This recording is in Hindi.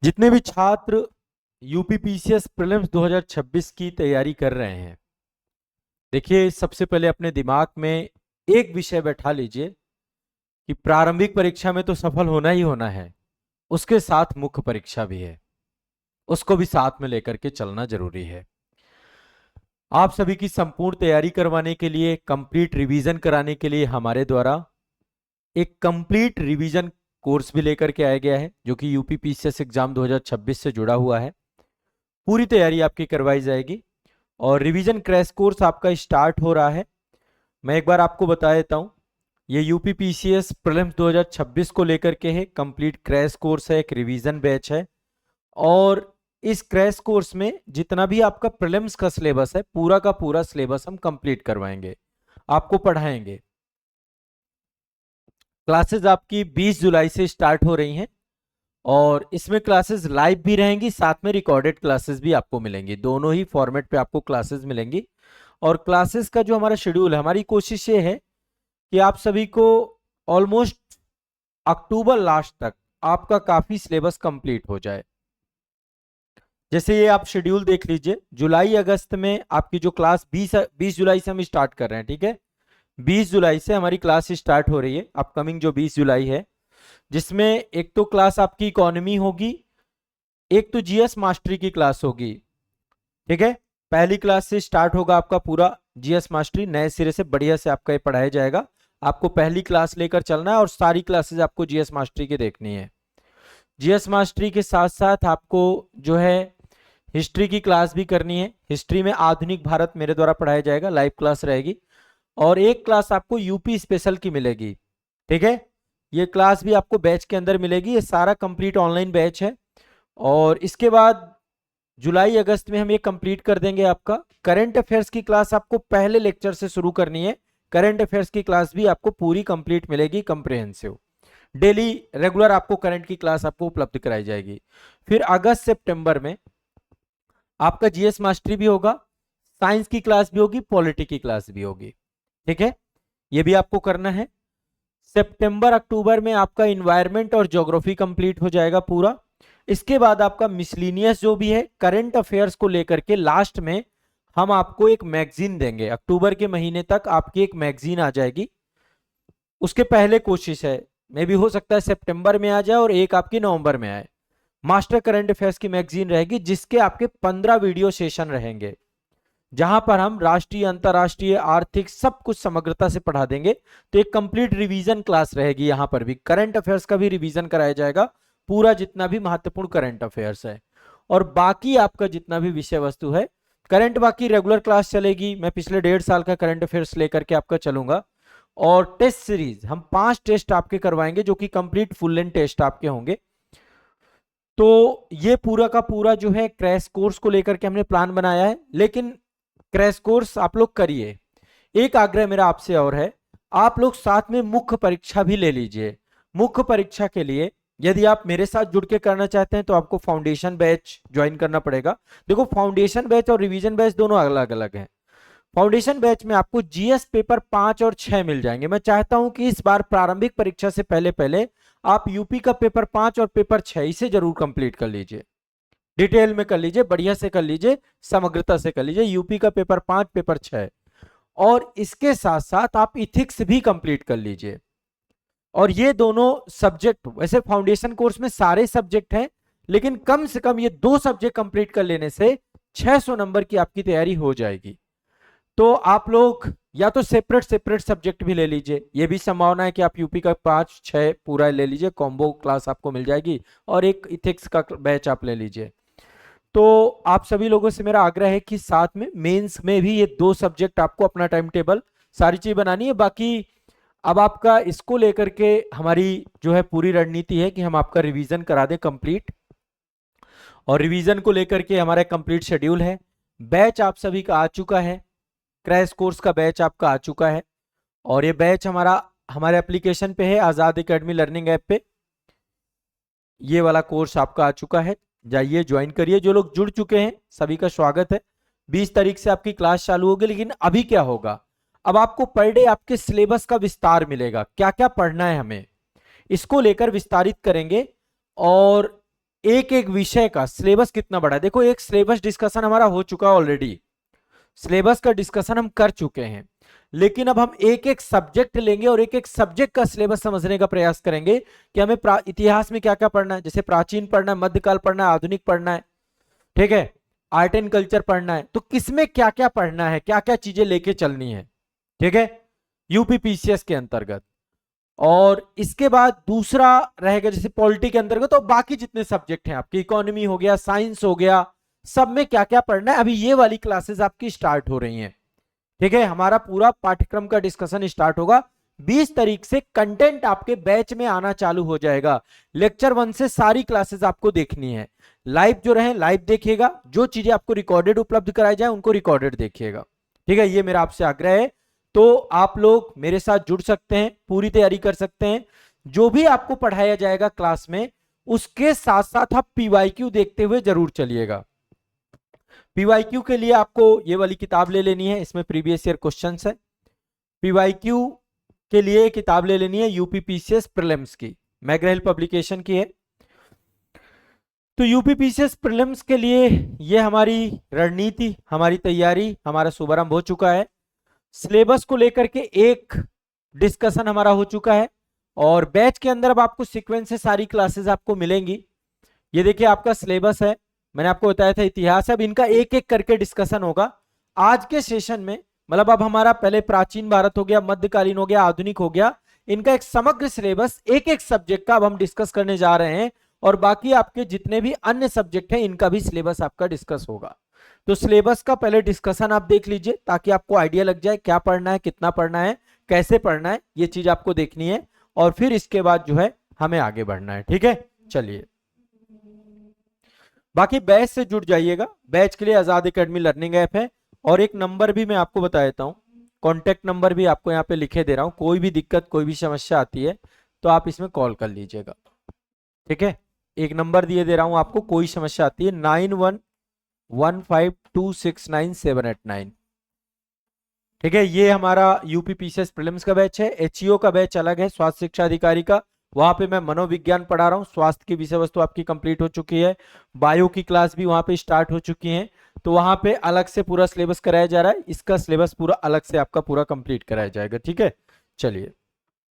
जितने भी छात्र यूपीपीसीएस प्रीलिम्स 2026 की तैयारी कर रहे हैं, देखिए सबसे पहले अपने दिमाग में एक विषय बैठा लीजिए कि प्रारंभिक परीक्षा में तो सफल होना ही होना है, उसके साथ मुख्य परीक्षा भी है, उसको भी साथ में लेकर के चलना जरूरी है। आप सभी की संपूर्ण तैयारी करवाने के लिए, कंप्लीट रिवीजन कराने के लिए हमारे द्वारा एक कंप्लीट रिवीजन कोर्स भी लेकर के आया गया है, जो कि यूपीपीसीएस एग्जाम 2026 से जुड़ा हुआ है। पूरी तैयारी आपकी करवाई जाएगी और रिवीजन क्रैश कोर्स आपका स्टार्ट हो रहा है। मैं एक बार आपको बता देता हूं, ये यूपीपीसीएस प्रीलिम्स 2026 को लेकर के है, कंप्लीट क्रैश कोर्स है, एक रिवीजन बैच है। और इस क्रैश कोर्स में जितना भी आपका प्रीलिम्स का सिलेबस है, पूरा का पूरा सिलेबस हम कंप्लीट करवाएंगे, आपको पढ़ाएंगे। क्लासेस आपकी 20 जुलाई से स्टार्ट हो रही हैं और इसमें क्लासेस लाइव भी रहेंगी, साथ में रिकॉर्डेड क्लासेस भी आपको मिलेंगी। दोनों ही फॉर्मेट पे आपको क्लासेस मिलेंगी। और क्लासेस का जो हमारा शेड्यूल है, हमारी कोशिश ये है कि आप सभी को ऑलमोस्ट अक्टूबर लास्ट तक आपका काफी सिलेबस कंप्लीट हो जाए। जैसे ये आप शेड्यूल देख लीजिए, जुलाई अगस्त में आपकी जो क्लास 20 जुलाई से हम स्टार्ट कर रहे हैं, ठीक है। 20 जुलाई से हमारी क्लास स्टार्ट हो रही है, अपकमिंग जो 20 जुलाई है, जिसमें एक तो क्लास आपकी इकोनॉमी होगी, एक तो जीएस मास्टरी की क्लास होगी, ठीक है। पहली क्लास से स्टार्ट होगा आपका पूरा जीएस मास्टरी, नए सिरे से बढ़िया से आपका ये पढ़ाया जाएगा। आपको पहली क्लास लेकर चलना है और सारी क्लासेस आपको जीएस मास्टरी की देखनी है। जीएस मास्टरी के साथ साथ आपको जो है हिस्ट्री की क्लास भी करनी है। हिस्ट्री में आधुनिक भारत मेरे द्वारा पढ़ाया जाएगा, लाइव क्लास रहेगी। और एक क्लास आपको यूपी स्पेशल की मिलेगी, ठीक है। ये क्लास भी आपको बैच के अंदर मिलेगी। ये सारा कंप्लीट ऑनलाइन बैच है। और इसके बाद जुलाई अगस्त में हम ये कंप्लीट कर देंगे। आपका करंट अफेयर्स की क्लास आपको पहले लेक्चर से शुरू करनी है। करंट अफेयर्स की क्लास भी आपको पूरी कंप्लीट मिलेगी, कंप्रिहेंसिव। डेली रेगुलर आपको करंट की क्लास आपको उपलब्ध कराई जाएगी। फिर अगस्त सितंबर में आपका जीएस मास्टरी भी होगा, साइंस की क्लास भी होगी, पॉलिटी की क्लास भी होगी, ठीक है। ये भी आपको करना है। सितंबर अक्टूबर में आपका इन्वायरमेंट और ज्योग्राफी कंप्लीट हो जाएगा पूरा। इसके बाद आपका मिसलिनियस जो भी है करंट अफेयर्स को लेकर के लास्ट में हम आपको एक मैगजीन देंगे। अक्टूबर के महीने तक आपकी एक मैगजीन आ जाएगी। उसके पहले कोशिश है, मे भी हो सकता है सितंबर में आ जाए और एक आपकी नवंबर में आए। मास्टर करंट अफेयर्स की मैगजीन रहेगी, जिसके आपके 15 वीडियो सेशन रहेंगे, जहां पर हम राष्ट्रीय, अंतरराष्ट्रीय, आर्थिक सब कुछ समग्रता से पढ़ा देंगे। तो एक कंप्लीट रिवीजन क्लास रहेगी। यहां पर भी करंट अफेयर्स का भी रिवीजन कराया जाएगा, पूरा जितना भी महत्वपूर्ण करंट अफेयर्स है। और बाकी आपका जितना भी विषय वस्तु है, करंट बाकी रेगुलर क्लास चलेगी। मैं पिछले 1.5 साल का करंट अफेयर्स लेकर के आपका चलूंगा। और टेस्ट सीरीज हम 5 टेस्ट आपके करवाएंगे, जो कि कंप्लीट फुल लेंथ टेस्ट आपके होंगे। तो ये पूरा का पूरा जो है क्रैश कोर्स को लेकर के हमने प्लान बनाया है। लेकिन क्रैश कोर्स आप लोग करिए, एक आग्रह मेरा आपसे और है, आप लोग साथ में मुख्य परीक्षा भी ले लीजिए। मुख्य परीक्षा के लिए यदि आप मेरे साथ जुड़ के करना चाहते हैं तो आपको फाउंडेशन बैच ज्वाइन करना पड़ेगा। देखो, फाउंडेशन बैच और रिवीजन बैच दोनों अलग अलग हैं। फाउंडेशन बैच में आपको जीएस पेपर 5 और 6 मिल जाएंगे। मैं चाहता हूं कि इस बार प्रारंभिक परीक्षा से पहले पहले आप यूपी का पेपर 5 और पेपर 6 इसे जरूर कंप्लीट कर लीजिए। डिटेल में कर लीजिए, बढ़िया से कर लीजिए, समग्रता से कर लीजिए। यूपी का पेपर 5, पेपर 6, और इसके साथ साथ आप इथिक्स भी कंप्लीट कर लीजिए। और ये दोनों सब्जेक्ट, वैसे फाउंडेशन कोर्स में सारे सब्जेक्ट हैं, लेकिन कम से कम ये 2 सब्जेक्ट कंप्लीट कर लेने से 600 नंबर की आपकी तैयारी हो जाएगी। तो आप लोग या तो सेपरेट सेपरेट सब्जेक्ट भी ले लीजिए। ये भी संभावना है कि आप यूपी का 5, 6 पूरा ले लीजिए, कॉम्बो क्लास आपको मिल जाएगी, और एक इथिक्स का बैच आप ले लीजिए। तो आप सभी लोगों से मेरा आग्रह है कि साथ में मेंस में भी ये 2 सब्जेक्ट आपको अपना टाइम टेबल सारी चीज बनानी है। बाकी अब आपका इसको लेकर के हमारी जो है पूरी रणनीति है कि हम आपका रिवीजन करा दें कंप्लीट। और रिवीजन को लेकर के हमारा कंप्लीट शेड्यूल है। बैच आप सभी का आ चुका है, क्रैश कोर्स का बैच आपका आ चुका है। और ये बैच हमारे एप्लीकेशन पे है, आजाद एकेडमी लर्निंग ऐप पे। ये वाला कोर्स आपका आ चुका है, जाइए ज्वाइन करिए। जो लोग जुड़ चुके हैं सभी का स्वागत है। 20 तारीख से आपकी क्लास चालू होगी। लेकिन अभी क्या होगा, अब आपको पर डे आपके सिलेबस का विस्तार मिलेगा, क्या क्या पढ़ना है हमें, इसको लेकर विस्तारित करेंगे। और एक एक विषय का सिलेबस कितना बड़ा है। देखो एक सिलेबस डिस्कशन हमारा हो चुका ऑलरेडी, सिलेबस का डिस्कशन हम कर चुके हैं, लेकिन अब हम एक एक सब्जेक्ट लेंगे और एक एक सब्जेक्ट का सिलेबस समझने का प्रयास करेंगे कि हमें इतिहास में क्या क्या पढ़ना है, जैसे प्राचीन पढ़ना है, मध्यकाल पढ़ना है, आधुनिक पढ़ना है, ठीक है, आर्ट एंड कल्चर पढ़ना है, तो किसमें क्या क्या पढ़ना है, क्या क्या चीजें लेके चलनी है, ठीक है, यूपीपीसीएस के अंतर्गत। और इसके बाद दूसरा रहेगा जैसे पॉलिटी के अंतर्गत, तो बाकी जितने सब्जेक्ट हैं आपकी, इकोनॉमी हो गया, साइंस हो गया, सब में क्या क्या पढ़ना है। अभी ये वाली क्लासेस आपकी स्टार्ट हो रही हैं, ठीक है, हमारा पूरा पाठ्यक्रम का डिस्कशन स्टार्ट होगा 20 तारीख से। कंटेंट आपके बैच में आना चालू हो जाएगा। लेक्चर 1 से सारी क्लासेस आपको देखनी है, लाइव जो रहे लाइव देखिएगा, जो चीजें आपको रिकॉर्डेड उपलब्ध कराई जाए उनको रिकॉर्डेड देखिएगा, ठीक है, ये मेरा आपसे आग्रह है। तो आप लोग मेरे साथ जुड़ सकते हैं, पूरी तैयारी कर सकते हैं, जो भी आपको पढ़ाया जाएगा क्लास में उसके साथ साथ आप पीवाईक्यू देखते हुए जरूर चलिएगा। पीवाईक्यू के लिए आपको ये वाली किताब ले लेनी है, इसमें प्रीवियस ईयर क्वेश्चंस है। पीवाईक्यू के लिए किताब ले लेनी है यूपीपीसीएस प्रीलिम्स की, मैग्रा-हिल पब्लिकेशन की है। तो यूपीपीसीएस प्रीलिम्स के लिए ये हमारी रणनीति, हमारी तैयारी, हमारा शुभारंभ हो चुका है। सिलेबस को लेकर के एक डिस्कशन हमारा हो चुका है और बैच के अंदर अब आपको सीक्वेंस से सारी क्लासेस आपको मिलेंगी। ये देखिए आपका सिलेबस है, मैंने आपको बताया था इतिहास है, अब इनका एक एक करके डिस्कशन होगा आज के सेशन में। मतलब अब हमारा पहले प्राचीन भारत हो गया, मध्यकालीन हो गया, आधुनिक हो गया, इनका एक समग्र सिलेबस एक एक सब्जेक्ट का अब हम डिस्कस करने जा रहे हैं। और बाकी आपके जितने भी अन्य सब्जेक्ट हैं इनका भी सिलेबस आपका डिस्कस होगा। तो सिलेबस का पहले डिस्कशन आप देख लीजिए ताकि आपको आइडिया लग जाए क्या पढ़ना है, कितना पढ़ना है, कैसे पढ़ना है, ये चीज आपको देखनी है। और फिर इसके बाद जो है हमें आगे बढ़ना है, ठीक है। चलिए, बाकी बैच से जुड़ जाइएगा, बैच के लिए आजाद एकेडमी लर्निंग ऐप है। और एक नंबर भी मैं आपको बता देता हूं, कॉन्टेक्ट नंबर भी आपको यहाँ पे लिखे दे रहा हूं, कोई भी दिक्कत कोई भी समस्या आती है तो आप इसमें कॉल कर लीजिएगा, ठीक है। एक नंबर दिए दे रहा हूं आपको, कोई समस्या आती है 9115269789, ठीक है। ये हमारा यूपीपीसीएस प्रीलिम्स का बैच है। एचईओ का बैच अलग है, स्वास्थ्य शिक्षा अधिकारी का, वहां पे मैं मनोविज्ञान पढ़ा रहा हूँ, स्वास्थ्य की विषय वस्तु आपकी कंप्लीट हो चुकी है, बायो की क्लास भी वहां पे स्टार्ट हो चुकी है। तो वहां पे अलग से पूरा सिलेबस कराया जा रहा है, इसका सिलेबस पूरा अलग से आपका पूरा कंप्लीट कराया जाएगा, ठीक है। चलिए।